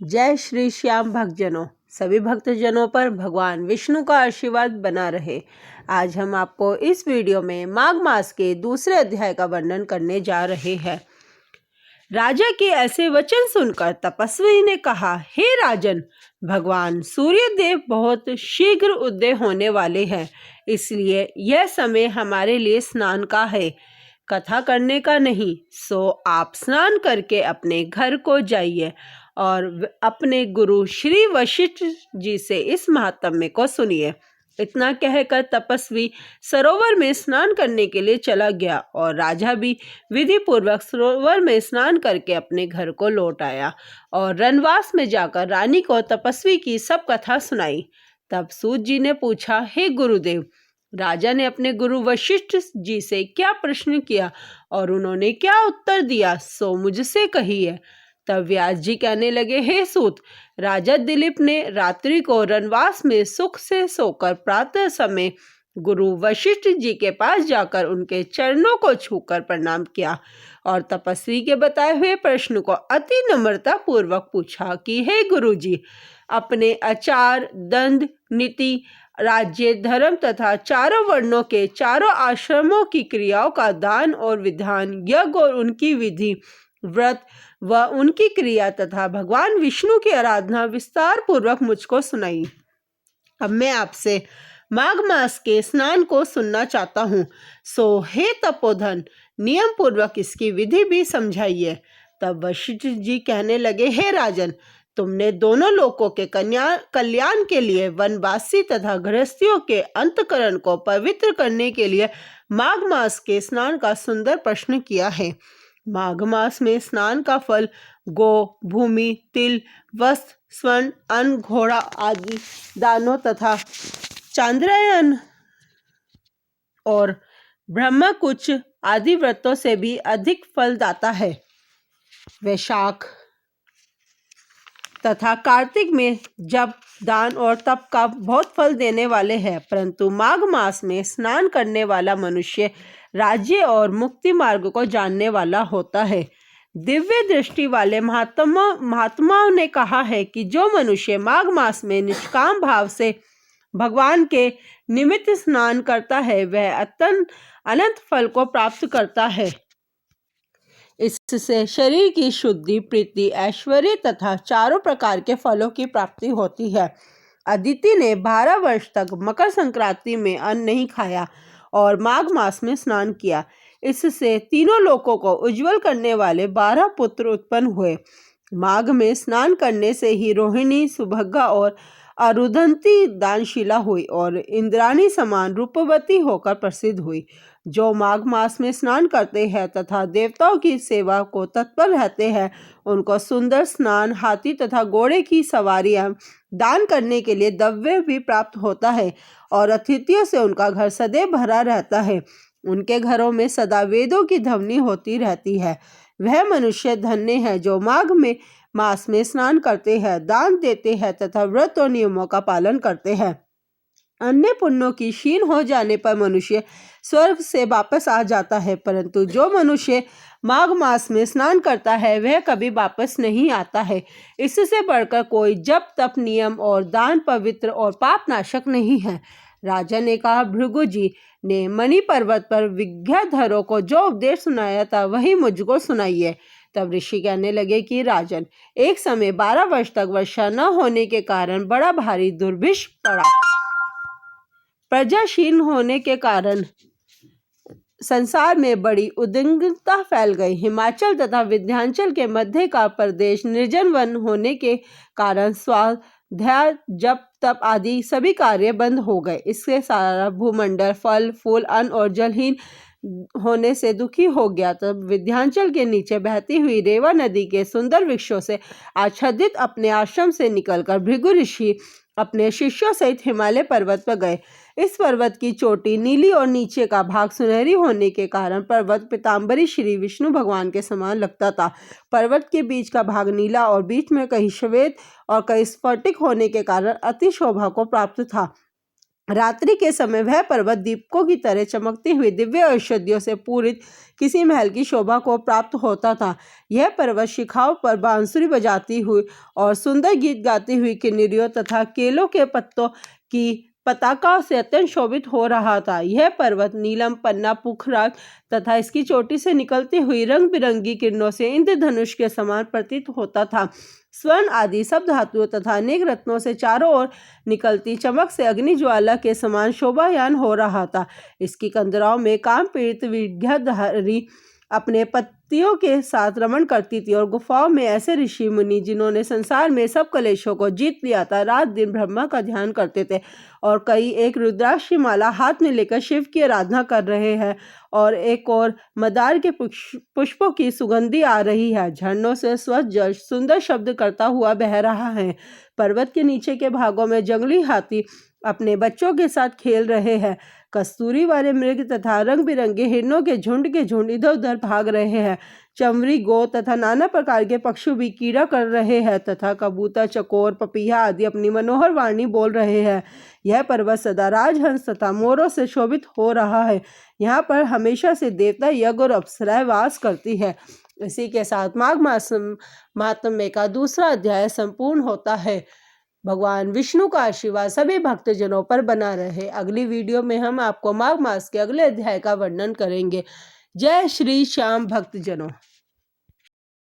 जय श्री श्याम भक्तजनों। सभी भक्तजनों पर भगवान विष्णु का आशीर्वाद बना रहे। आज हम आपको इस वीडियो में माघ मास के दूसरे अध्याय का वर्णन करने जा रहे हैं। राजा के ऐसे वचन सुनकर तपस्वी ने कहा, हे राजन, भगवान सूर्य देव बहुत शीघ्र उदय होने वाले हैं, इसलिए यह समय हमारे लिए स्नान का है, कथा करने का नहीं। सो आप स्नान करके अपने घर को जाइए और अपने गुरु श्री वशिष्ठ जी से इस महात्म्य को सुनिए। इतना कहकर तपस्वी सरोवर में स्नान करने के लिए चला गया और राजा भी विधि पूर्वक सरोवर में स्नान करके अपने घर को लौट आया और रनवास में जाकर रानी को तपस्वी की सब कथा सुनाई। तब सूत जी ने पूछा, हे गुरुदेव, राजा ने अपने गुरु वशिष्ठ जी से क्या प्रश्न किया और उन्होंने क्या उत्तर दिया, सो मुझसे कहिए। तब व्यास जी कहने लगे, हे सूत, राजा दिलीप ने रात्रि को रनवास में सुख से सोकर प्रातः समय गुरु वशिष्ठ जी के पास जाकर उनके चरणों को छूकर प्रणाम किया और तपस्वी के बताए हुए प्रश्न को अति नम्रता पूर्वक पूछा कि हे गुरु जी, अपने आचार, दंड, नीति, राज्य, धर्म तथा चारों वर्णों के चारों आश्रमों की क्रियाओं का दान और विधान, यज्ञ और उनकी विधि, व्रत व उनकी क्रिया तथा भगवान विष्णु की आराधना विस्तार पूर्वक मुझको सुनाई। अब मैं आपसे माघ मास के स्नान को सुनना चाहता हूँ, सो हे तपोधन, नियम पूर्वक इसकी विधि भी समझाइए। तब वशिष्ठ जी कहने लगे, हे राजन, तुमने दोनों लोकों के कल्याण के लिए वनवासी तथा गृहस्थियों के अंतकरण को पवित्र करने के लिए माघ मास के स्नान का सुंदर प्रश्न किया है। माघ मास में स्नान का फल गो, भूमि, तिल, वस्त्र, स्वर्ण, अन्न, घोड़ा आदि दानों तथा चांद्रायन और ब्रह्मकुच आदि व्रतों से भी अधिक फलदाता है। वैशाख तथा कार्तिक में जब दान और तप का बहुत फल देने वाले हैं, परंतु माघ मास में स्नान करने वाला मनुष्य राज्य और मुक्ति मार्ग को जानने वाला होता है। दिव्य दृष्टि वाले महात्माओं ने कहा है कि जो मनुष्य माघ मास में निष्काम भाव से भगवान के निमित्त स्नान करता है, वह अनंत फल को प्राप्त करता है। इससे शरीर की शुद्धि, प्रीति, ऐश्वर्य तथा चारों प्रकार के फलों की प्राप्ति होती है। अदिति ने 12 वर्ष तक मकर संक्रांति में अन्न नहीं खाया और माघ मास में स्नान किया। इससे तीनों लोकों को उज्जवल करने वाले 12 पुत्र उत्पन्न हुए। माघ में स्नान करने से ही रोहिणी, सुभद्रा और अरुंधति दानशीला हुई और इंद्राणी समान रूपवती होकर प्रसिद्ध हुई। जो माघ मास में स्नान करते हैं तथा देवताओं की सेवा को तत्पर रहते हैं, उनको सुंदर स्नान, हाथी तथा घोड़े की सवारियां दान करने के लिए द्रव्य भी प्राप्त होता है और अतिथियों से उनका घर सदैव भरा रहता है। उनके घरों में सदा वेदों की ध्वनि होती रहती है। वह मनुष्य धन्य है जो माघ में मास में स्नान करते हैं, दान देते हैं तथा व्रत और नियमों का पालन करते हैं। अन्य पुण्यों की क्षीण हो जाने पर मनुष्य स्वर्ग से वापस आ जाता है, परंतु जो मनुष्य माघ मास में स्नान करता है वह कभी वापस नहीं आता है। इससे बढ़कर कोई जप, तप, नियम और दान पवित्र और पाप नाशक नहीं है। राजा ने कहा, भृगु जी ने मणि पर्वत पर विद्याधरों को जो उपदेश सुनाया था वही मुझको सुनाइए। तब ऋषि कहने लगे कि राजन, एक समय 12 वर्ष तक वर्षा न होने के कारण बड़ा भारी दुर्भिक्ष पड़ा। प्रजाशील होने के कारण संसार में बड़ी उद्विग्नता फैल गई। हिमाचल तथा विंध्याचल के मध्य का प्रदेश निर्जन वन होने के कारण स्वाध्याय, जप, तप आदि सभी कार्य बंद हो गए। इससे सारा भूमंडल फल, फूल, अन्न और जलहीन होने से दुखी हो गया। तब विंध्याचल के नीचे बहती हुई रेवा नदी के सुंदर वृक्षों से आच्छादित अपने आश्रम से निकलकर भृगु ऋषि अपने शिष्यों सहित हिमालय पर्वत पर गए। इस पर्वत की चोटी नीली और नीचे का भाग सुनहरी होने के कारण पर्वत पीताम्बरी श्री विष्णु भगवान के समान लगता था। पर्वत के बीच का भाग नीला और बीच में कहीं श्वेत और कहीं स्फटिक होने के कारण अति शोभा को प्राप्त था। रात्रि के समय वह पर्वत दीपकों की तरह चमकती हुई दिव्य औषधियों से पूरित किसी महल की शोभा को प्राप्त होता था। यह पर्वत शिखाओं पर बांसुरी बजाती हुई और सुंदर गीत गाती हुई किन्नरियों तथा केलों के पत्तों की पताका से अत्यंत शोभित हो रहा था। यह पर्वत नीलम, पन्ना, पुखराग तथा इसकी चोटी से निकलती हुई रंग बिरंगी किरणों से इंद्रधनुष के समान प्रतीत होता था। स्वर्ण आदि सब धातुओं तथा अनेक रत्नों से चारों ओर निकलती चमक से अग्नि ज्वाला के समान शोभायान हो रहा था। इसकी कंदराओं में काम पीड़ित विद्याधरी अपने पतियों के साथ रमण करती थी और गुफाओं में ऐसे ऋषि मुनि जिन्होंने संसार में सब कलेशों को जीत लिया था, रात दिन ब्रह्मा का ध्यान करते थे और कई एक रुद्राक्ष की माला हाथ में लेकर शिव की आराधना कर रहे हैं और एक और मदार के पुष्पों की सुगंधी आ रही है। झरनों से स्वच्छ जल सुंदर शब्द करता हुआ बह रहा है। पर्वत के नीचे के भागों में जंगली हाथी अपने बच्चों के साथ खेल रहे हैं। कस्तूरी वाले मृग तथा रंग बिरंगे हिरणों के झुंड इधर उधर भाग रहे हैं। चमरी, गो तथा नाना प्रकार के पक्षी भी कीड़ा कर रहे हैं तथा कबूतर, चकोर, पपीहा आदि अपनी मनोहर वाणी बोल रहे हैं। यह पर्वत सदा राजहंस तथा मोरों से शोभित हो रहा है। यहाँ पर हमेशा से देवता, यज्ञ और अप्सराएं वास करती है। इसी के साथ माघ मास महात्म्य का दूसरा अध्याय संपूर्ण होता है। भगवान विष्णु का आशीर्वाद सभी भक्तजनों पर बना रहे। अगली वीडियो में हम आपको माघ मास के अगले अध्याय का वर्णन करेंगे। जय श्री श्याम भक्तजनों।